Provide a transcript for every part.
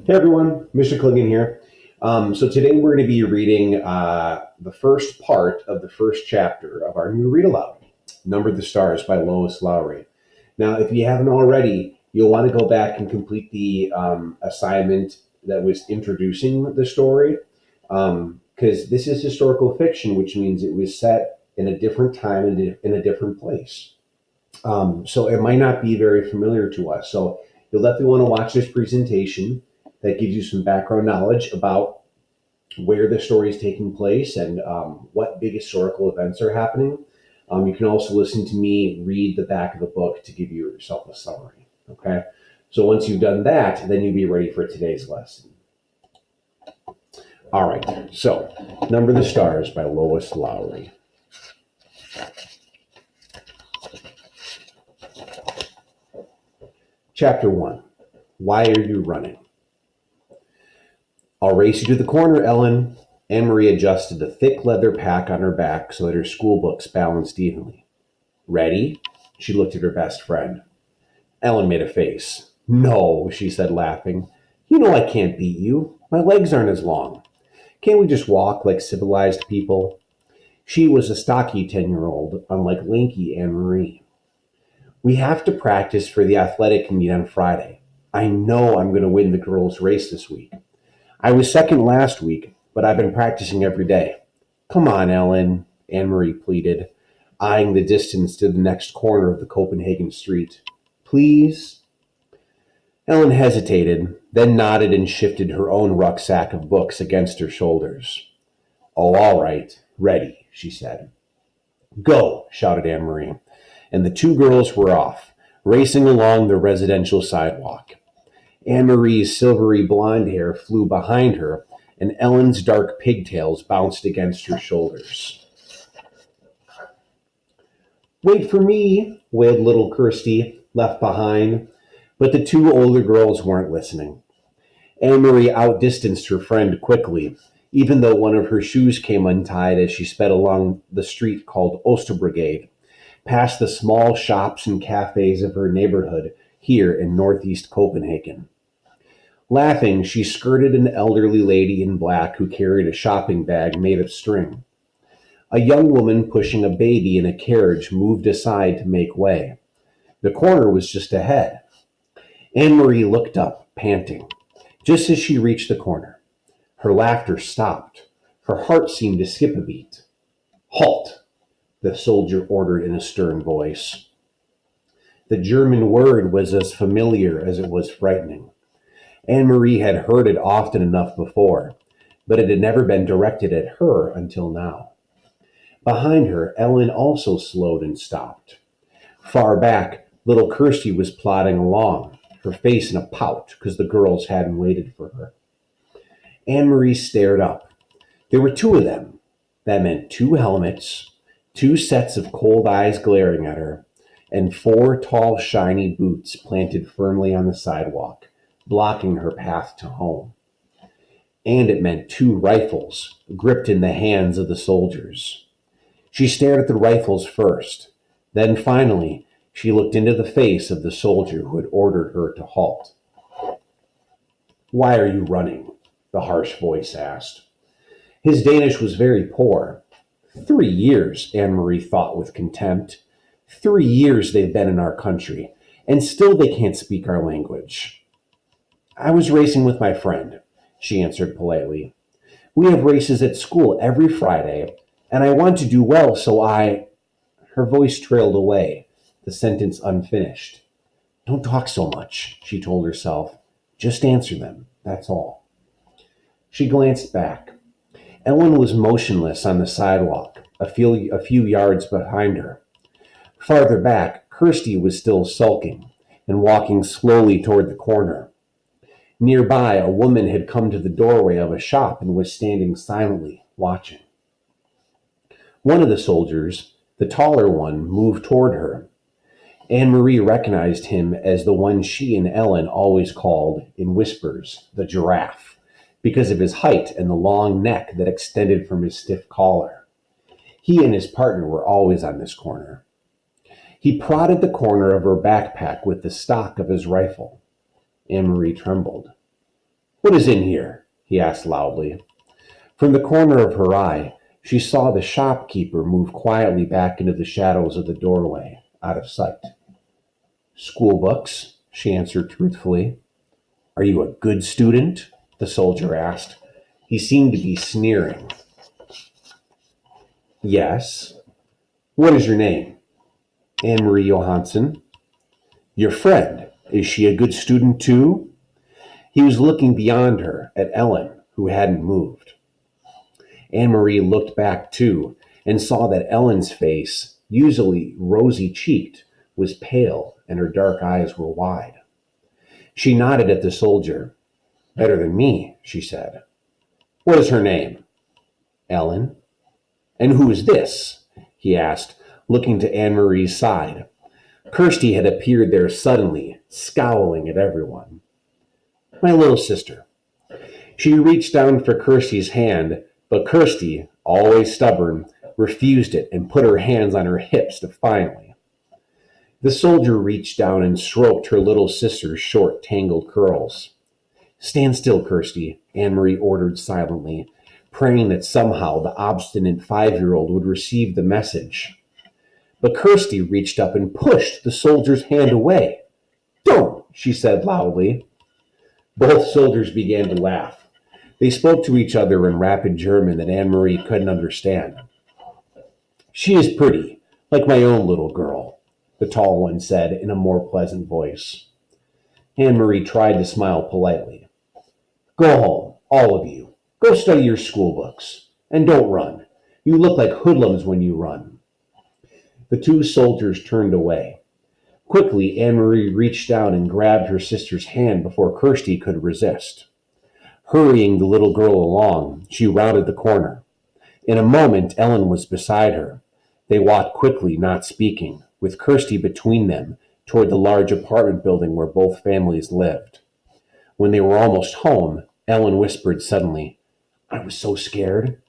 Hey everyone, Mr. Clingan here. So today we're going to be reading the first part of the first chapter of our new read aloud, Number the Stars by Lois Lowry. Now, if you haven't already, you'll want to go back and complete the assignment that was introducing the story, because this is historical fiction, which means it was set in a different time and in a different place. So it might not be very familiar to us. So you'll definitely want to watch this presentation that gives you some background knowledge about where the story is taking place and what big historical events are happening. You can also listen to me read the back of the book to give you yourself a summary. Okay. So once you've done that, then you'll be ready for today's lesson. All right. So, Number the Stars by Lois Lowry. Chapter 1. Why are you running? I'll race you to the corner, Ellen. Anne Marie adjusted the thick leather pack on her back so that her school books balanced evenly. Ready? She looked at her best friend. Ellen made a face. No, she said, laughing. You know I can't beat you. My legs aren't as long. Can't we just walk like civilized people? She was a stocky 10-year-old, unlike lanky Anne Marie. We have to practice for the athletic meet on Friday. I know I'm going to win the girls' race this week. I was second last week, but I've been practicing every day. Come on, Ellen, Anne Marie pleaded, eyeing the distance to the next corner of the Copenhagen street. Please? Ellen hesitated, then nodded and shifted her own rucksack of books against her shoulders. Oh, all right. Ready, she said. Go, shouted Anne Marie, and the two girls were off, racing along the residential sidewalk. Anne Marie's silvery blonde hair flew behind her, and Ellen's dark pigtails bounced against her shoulders. Wait for me, wailed little Kirsty, left behind, but the two older girls weren't listening. Anne Marie outdistanced her friend quickly, even though one of her shoes came untied as she sped along the street called Osterbrigade, past the small shops and cafes of her neighborhood here in northeast Copenhagen. Laughing, she skirted an elderly lady in black who carried a shopping bag made of string. A young woman pushing a baby in a carriage moved aside to make way. The corner was just ahead. Anne Marie looked up, panting. Just as she reached the corner, her laughter stopped. Her heart seemed to skip a beat. Halt, the soldier ordered in a stern voice. The German word was as familiar as it was frightening. Anne Marie had heard it often enough before, but it had never been directed at her until now. Behind her, Ellen also slowed and stopped. Far back, little Kirsty was plodding along, her face in a pout because the girls hadn't waited for her. Anne Marie stared up. There were two of them. That meant two helmets, two sets of cold eyes glaring at her, and four tall, shiny boots planted firmly on the sidewalk, blocking her path to home. And it meant two rifles gripped in the hands of the soldiers. She stared at the rifles first. Then finally, she looked into the face of the soldier who had ordered her to halt. Why are you running? The harsh voice asked. His Danish was very poor. 3 years, Anne Marie thought with contempt. 3 years they've been in our country, and still they can't speak our language. I was racing with my friend, she answered politely. We have races at school every Friday, and I want to do well, so I. Her voice trailed away, the sentence unfinished. Don't talk so much, she told herself. Just answer them, that's all. She glanced back. Ellen was motionless on the sidewalk, a few yards behind her. Farther back, Kirsty was still sulking and walking slowly toward the corner. Nearby, a woman had come to the doorway of a shop and was standing silently, watching. One of the soldiers, the taller one, moved toward her. Anne Marie recognized him as the one she and Ellen always called, in whispers, the giraffe, because of his height and the long neck that extended from his stiff collar. He and his partner were always on this corner. He prodded the corner of her backpack with the stock of his rifle. Anne Marie trembled. What is in here? He asked loudly. From the corner of her eye, she saw the shopkeeper move quietly back into the shadows of the doorway, out of sight. School books, she answered truthfully. Are you a good student? The soldier asked. He seemed to be sneering. Yes. What is your name? Anne Marie Johansson. Your friend, is she a good student too? He was looking beyond her at Ellen, who hadn't moved. Anne Marie looked back too and saw that Ellen's face, usually rosy cheeked, was pale and her dark eyes were wide. She nodded at the soldier. Better than me, she said. What is her name? Ellen. And who is this? He asked, looking to Anne Marie's side. Kirsty had appeared there suddenly, scowling at everyone. My little sister. She reached down for Kirsty's hand, but Kirsty, always stubborn, refused it and put her hands on her hips defiantly. The soldier reached down and stroked her little sister's short, tangled curls. Stand still, Kirsty, Anne Marie ordered silently, praying that somehow the obstinate 5-year-old would receive the message. But Kirsty reached up and pushed the soldier's hand away. Don't, she said loudly. Both soldiers began to laugh. They spoke to each other in rapid German that Anne Marie couldn't understand. She is pretty, like my own little girl, the tall one said in a more pleasant voice. Anne Marie tried to smile politely. Go home, all of you. Go study your school books. And don't run. You look like hoodlums when you run. The two soldiers turned away. Quickly, Anne Marie reached down and grabbed her sister's hand before Kirsty could resist. Hurrying the little girl along, she rounded the corner. In a moment, Ellen was beside her. They walked quickly, not speaking, with Kirsty between them, toward the large apartment building where both families lived. When they were almost home, Ellen whispered suddenly, I was so scared.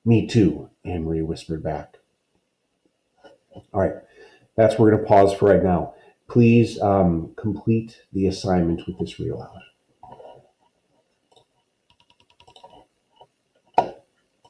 Me too, Anne Marie whispered back. All right, that's where we're going to pause for right now. Please complete the assignment with this real out.